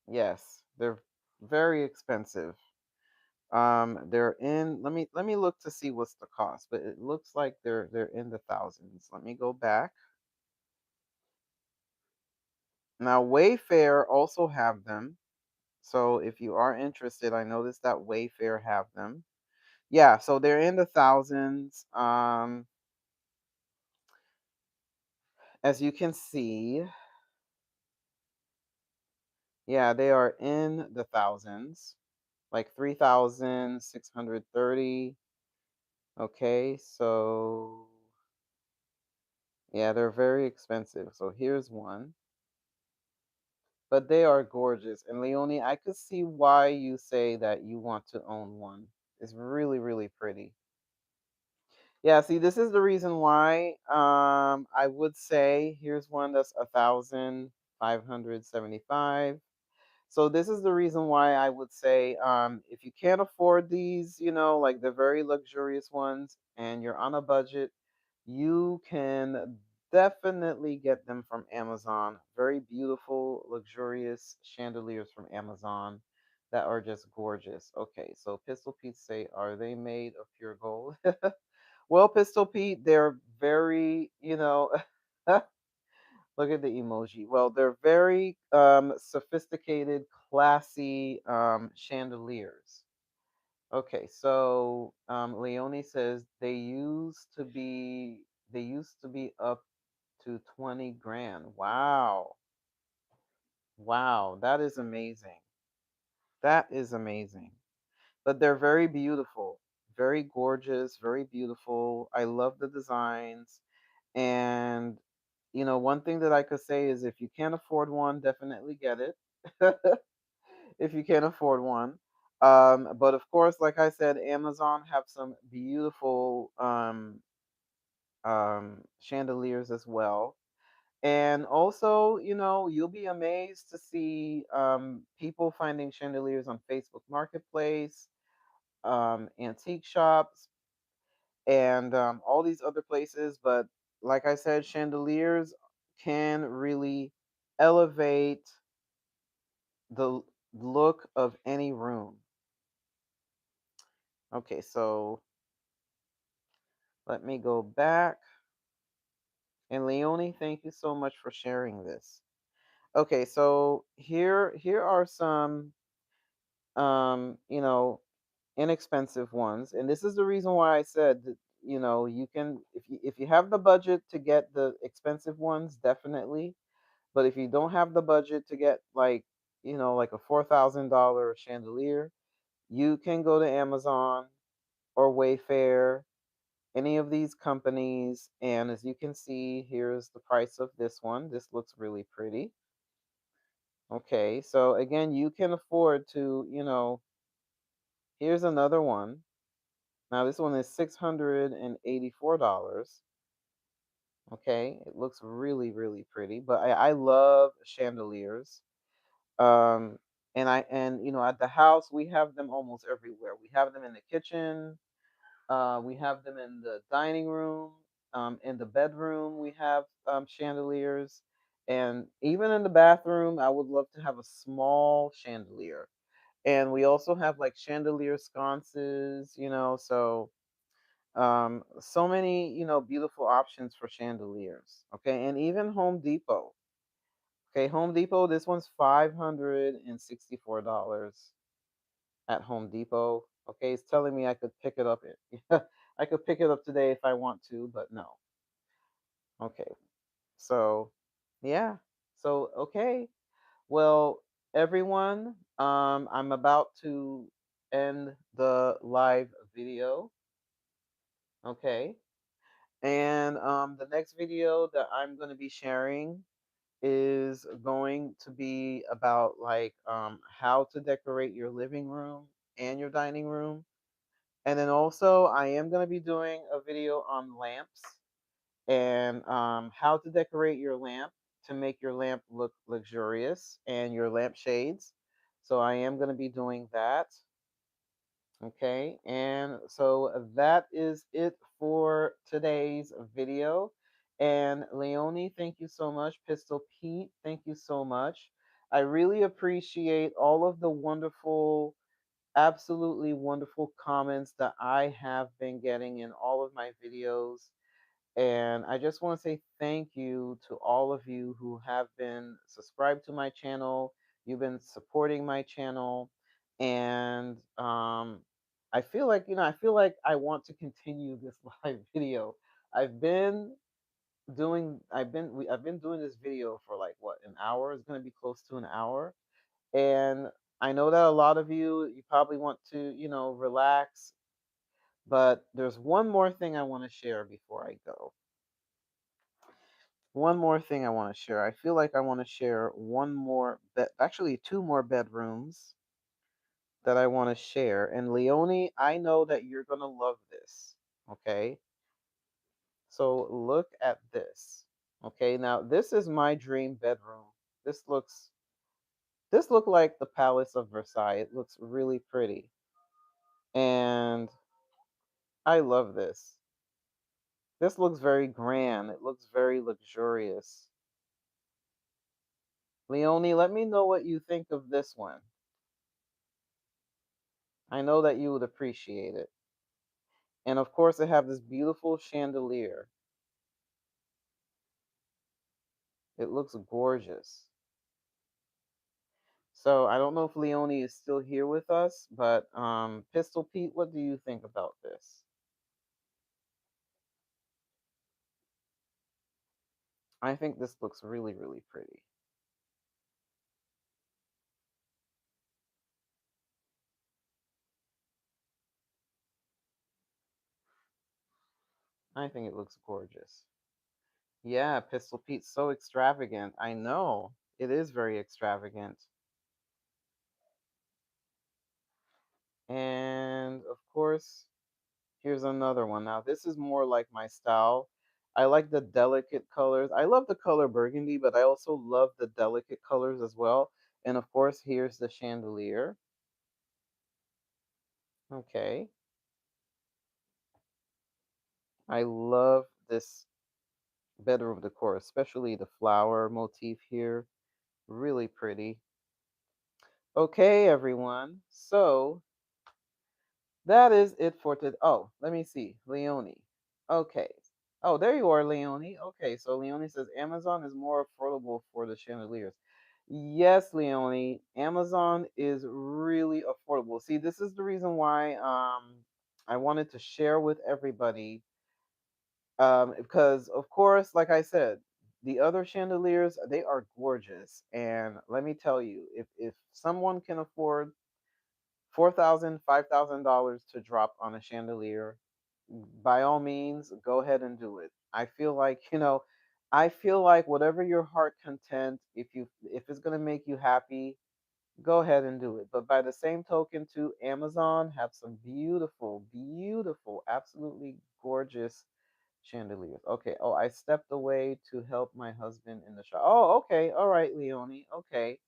Yes, they're very expensive. They're in. Let me look to see what's the cost, but it looks like they're in the thousands. Let me go back. Now, Wayfair also have them. So if you are interested, I noticed that Wayfair have them. Yeah, so they're in the thousands. As you can see, yeah, they are in the thousands, like 3,630. Okay, so yeah, they're very expensive. So here's one, but they are gorgeous. And Leonie, I could see why you say that you want to own one. It's really, really pretty. Yeah, see, this is the reason why I would say here's one that's 1,575. So this is the reason why I would say if you can't afford these, like the very luxurious ones, and you're on a budget, you can definitely get them from Amazon. Very beautiful, luxurious chandeliers from Amazon that are just gorgeous. Okay, so Pistol Pete say, are they made of pure gold? Well, Pistol Pete, they're very, look at the emoji. Well, they're very sophisticated, classy chandeliers. Okay, so Leonie says they used to be up to 20 grand. Wow. Wow, that is amazing. That is amazing. But they're very beautiful, very gorgeous, very beautiful. I love the designs. And one thing that I could say is if you can't afford one, definitely get it. If you can't afford one. But of course, like I said, Amazon have some beautiful chandeliers as well. And also, you'll be amazed to see people finding chandeliers on Facebook Marketplace, antique shops, and all these other places. But like I said, chandeliers can really elevate the look of any room. Okay, so let me go back. And Leonie, thank you so much for sharing this. Okay, so here are some you know inexpensive ones, and this is the reason why I said that you can, if you have the budget to get the expensive ones, definitely. But if you don't have the budget to get like a $4,000 chandelier, you can go to Amazon or Wayfair, any of these companies, and as you can see, here's the price of this one. This looks really pretty. Okay, so again, you can afford to, here's another one. Now this one is $684. Okay, it looks really, really pretty. But I love chandeliers. Um, and at the house we have them almost everywhere. We have them in the kitchen. We have them in the dining room. In the bedroom, we have chandeliers. And even in the bathroom, I would love to have a small chandelier. And we also have like chandelier sconces, so so many, beautiful options for chandeliers. Okay, and even Home Depot. Okay, Home Depot, this one's $564 at Home Depot. Okay, it's telling me I could pick it up. I could pick it up today if I want to, but no. Okay, so yeah. So okay. Well, everyone, I'm about to end the live video. Okay. And the next video that I'm going to be sharing is going to be about like how to decorate your living room and your dining room. And then also, I am going to be doing a video on lamps and how to decorate your lamp to make your lamp look luxurious and your lamp shades. So I am going to be doing that. Okay, and so that is it for today's video. And Leonie, thank you so much. Pistol Pete, thank you so much. I really appreciate all of the wonderful, absolutely wonderful comments that I have been getting in all of my videos. And I just want to say thank you to all of you who have been subscribed to my channel. You've been supporting my channel. And I feel like I want to continue this live video. I've been I've been doing this video for like what, an hour? It's going to be close to an hour. And I know that a lot of you probably want to, relax, but there's one more thing I want to share before I go. One more thing I want to share. I feel like I want to share one more actually two more bedrooms that I want to share. And Leonie, I know that you're going to love this. Okay? So look at this. Okay? Now, this is my dream bedroom. This looks this look like the Palace of Versailles. It looks really pretty. And I love this. This looks very grand. It looks very luxurious. Leonie, let me know what you think of this one. I know that you would appreciate it. And of course, I have this beautiful chandelier. It looks gorgeous. So I don't know if Leonie is still here with us, but Pistol Pete, what do you think about this? I think this looks really, really pretty. I think it looks gorgeous. Yeah, Pistol Pete's so extravagant. I know. It is very extravagant. And of course, here's another one. Now, this is more like my style. I like the delicate colors. I love the color burgundy, but I also love the delicate colors as well. And of course, here's the chandelier. Okay. I love this bedroom decor, especially the flower motif here. Really pretty. Okay, everyone. So that is it for today. Oh, let me see. Leonie. Okay. Oh, there you are, Leonie. Okay, so Leonie says Amazon is more affordable for the chandeliers. Yes, Leonie, Amazon is really affordable. See, this is the reason why I wanted to share with everybody because of course, like I said, the other chandeliers, they are gorgeous. And let me tell you, if someone can afford $4,000, $5,000 to drop on a chandelier, by all means, go ahead and do it. I feel like, I feel like whatever your heart content, if it's gonna make you happy, go ahead and do it. But by the same token, too, Amazon have some beautiful, beautiful, absolutely gorgeous chandeliers. Okay. Oh, I stepped away to help my husband in the shop. Oh, okay. All right, Leonie. Okay.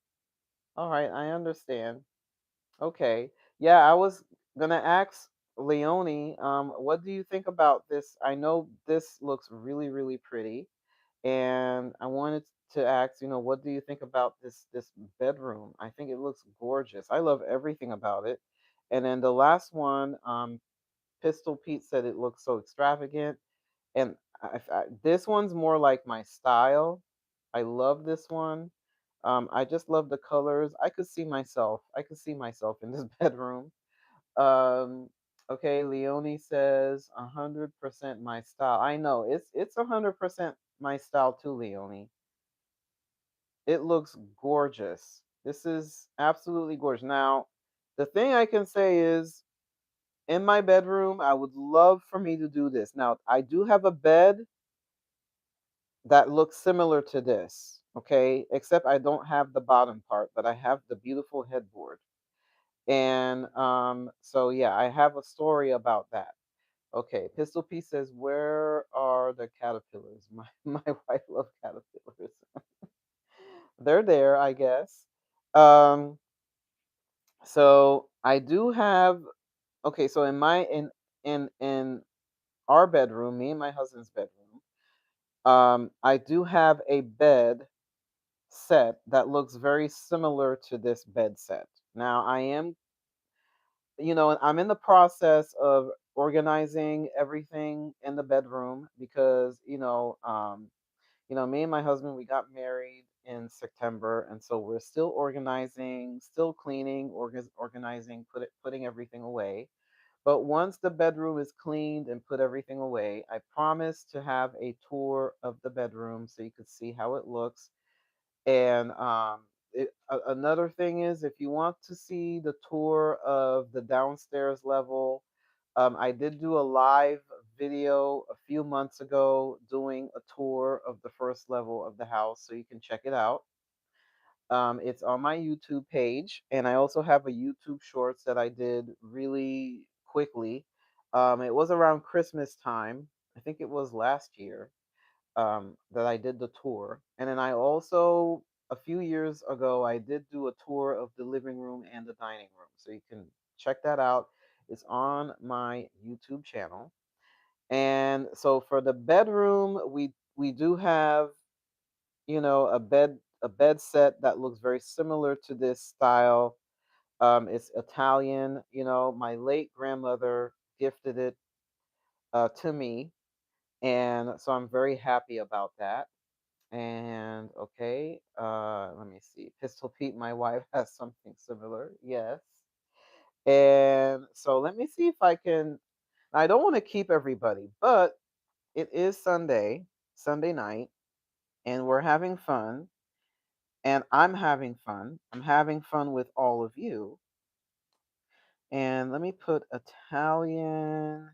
All right, I understand. Okay. Yeah, I was gonna ask Leonie, what do you think about this? I know this looks really, really pretty, and I wanted to ask, what do you think about this bedroom? I think it looks gorgeous. I love everything about it. And then the last one, Pistol Pete said it looks so extravagant, and this one's more like my style. I love this one. I just love the colors. I could see myself. I could see myself in this bedroom. Um, okay, Leonie says 100% my style. I know it's 100% my style too, Leonie. It looks gorgeous. This is absolutely gorgeous. Now, the thing I can say is in my bedroom, I would love for me to do this. Now, I do have a bed that looks similar to this, okay? Except I don't have the bottom part, but I have the beautiful headboard. And so yeah, I have a story about that. Okay, Pistol P says, "Where are the caterpillars?" My wife loves caterpillars. They're there, I guess. Um, so I do have okay. So in our bedroom, me and my husband's bedroom, I do have a bed set that looks very similar to this bed set. Now I am, I'm in the process of organizing everything in the bedroom because, me and my husband, we got married in September, and so we're still organizing, still cleaning, organizing, putting everything away. But once the bedroom is cleaned and put everything away, I promise to have a tour of the bedroom so you could see how it looks. And another thing is, if you want to see the tour of the downstairs level, I did do a live video a few months ago doing a tour of the first level of the house, so you can check it out. It's on my YouTube page, and I also have a YouTube Shorts that I did really quickly. It was around Christmas time. I think it was last year that I did the tour. And then I also, a few years ago, I did do a tour of the living room and the dining room. So you can check that out. It's on my YouTube channel. And so for the bedroom, we do have, a bed set that looks very similar to this style. It's Italian. My late grandmother gifted it to me, and so I'm very happy about that. And okay, let me see. Pistol Pete, my wife, has something similar. Yes. And so let me see if I can. I don't want to keep everybody, but it is Sunday night, and we're having fun. And I'm having fun. I'm having fun with all of you. And let me put Italian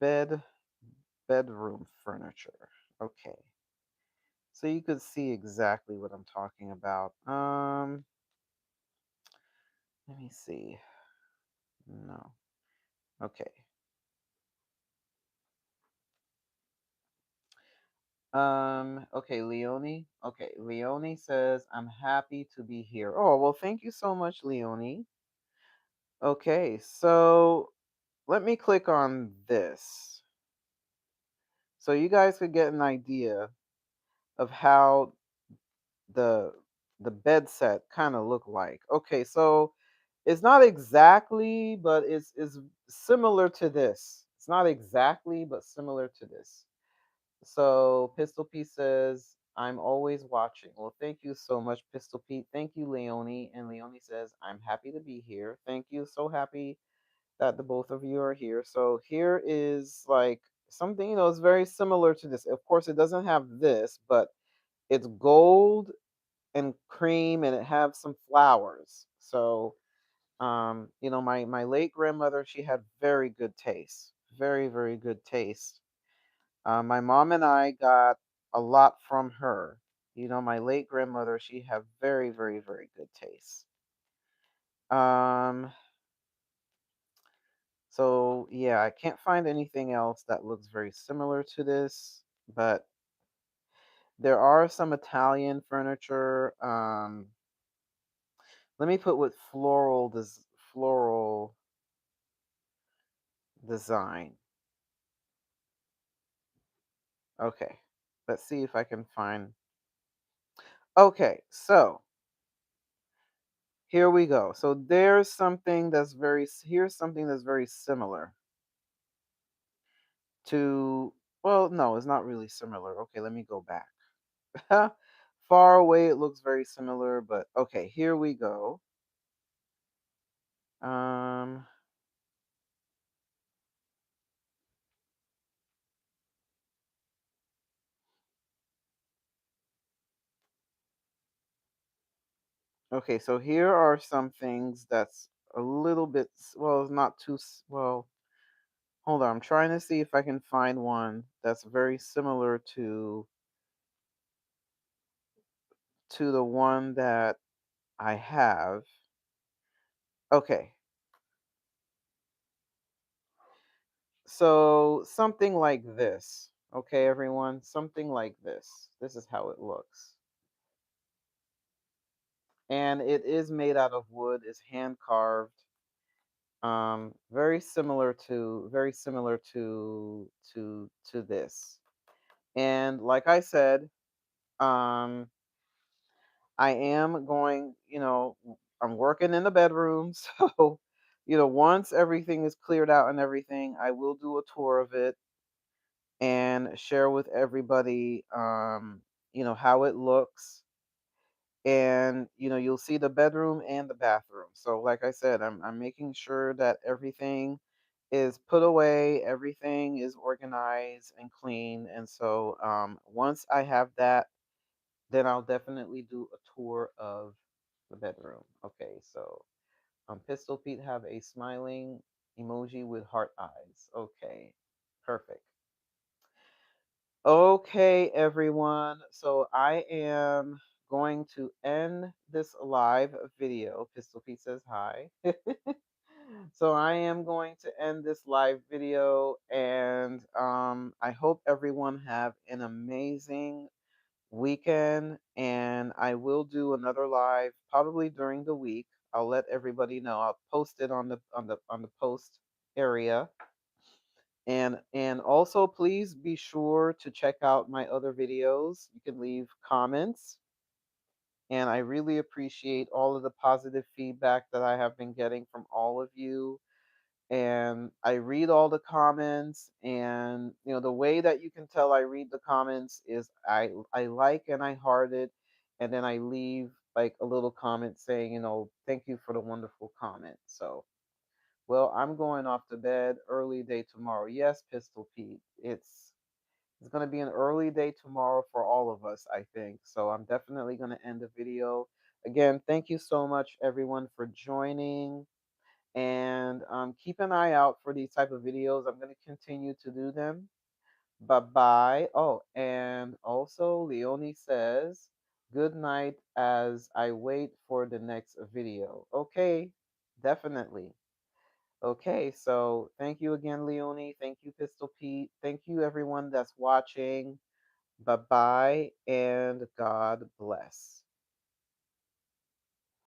bed bedroom furniture. Okay. So you could see exactly what I'm talking about. Let me see. No. Okay. Okay, Leonie. Okay, Leonie says, "I'm happy to be here." Oh, well, thank you so much, Leonie. Okay, so let me click on this. So you guys could get an idea of how the the bed set kind of look like. Okay, so it's not exactly, but it's similar to this. It's not exactly, but similar to this. So Pistol Pete says, "I'm always watching." Well, thank you so much, Pistol Pete. Thank you, Leonie. And Leonie says, "I'm happy to be here." Thank you. So happy that the both of you are here. So here is like something, it's very similar to this. Of course, it doesn't have this, but it's gold and cream, and it has some flowers. So my late grandmother, she had very good taste. Very, very good taste. My mom and I got a lot from her. My late grandmother, she had very, very, very good taste. Um, so yeah, I can't find anything else that looks very similar to this, but there are some Italian furniture. Let me put with floral design. Okay, let's see if I can find. Okay, so here we go. So here's something that's very similar to, well, no, it's not really similar. Okay, let me go back. Far away it looks very similar, but okay, here we go. Um okay, so here are some things that's a little bit well, it's not too well, hold on. I'm trying to see if I can find one that's very similar to the one that I have. Okay. So something like this. Okay, everyone, something like this. This is how it looks. And it is made out of wood, it's hand carved. Very similar to this. And like I said, um I am going, I'm working in the bedroom. So, once everything is cleared out and everything, I will do a tour of it and share with everybody, how it looks. And, you'll see the bedroom and the bathroom. So, like I said, I'm making sure that everything is put away, everything is organized and clean. And so, once I have that, then I'll definitely do a tour of the bedroom. Okay, so Pistol Pete have a smiling emoji with heart eyes. Okay, perfect. Okay, everyone. So I am going to end this live video. Pistol Pete says hi. So I am going to end this live video, and I hope everyone have an amazing weekend, and I will do another live probably during the week. I'll let everybody know. I'll post it on the post area. And also please be sure to check out my other videos. You can leave comments, and I really appreciate all of the positive feedback that I have been getting from all of you. And I read all the comments, and the way that you can tell I read the comments is I like and I heart it, and then I leave like a little comment saying, thank you for the wonderful comment. So, well, I'm going off to bed, early day tomorrow. Yes, Pistol Pete. It's going to be an early day tomorrow for all of us, I think. So I'm definitely going to end the video. Again, thank you so much everyone for joining, and keep an eye out for these type of videos. I'm going to continue to do them. Bye bye. Oh, and also Leonie says good night as I wait for the next video. Okay, definitely. Okay, so thank you again, Leonie. Thank you, Pistol Pete. Thank you, everyone that's watching. Bye bye, and God bless.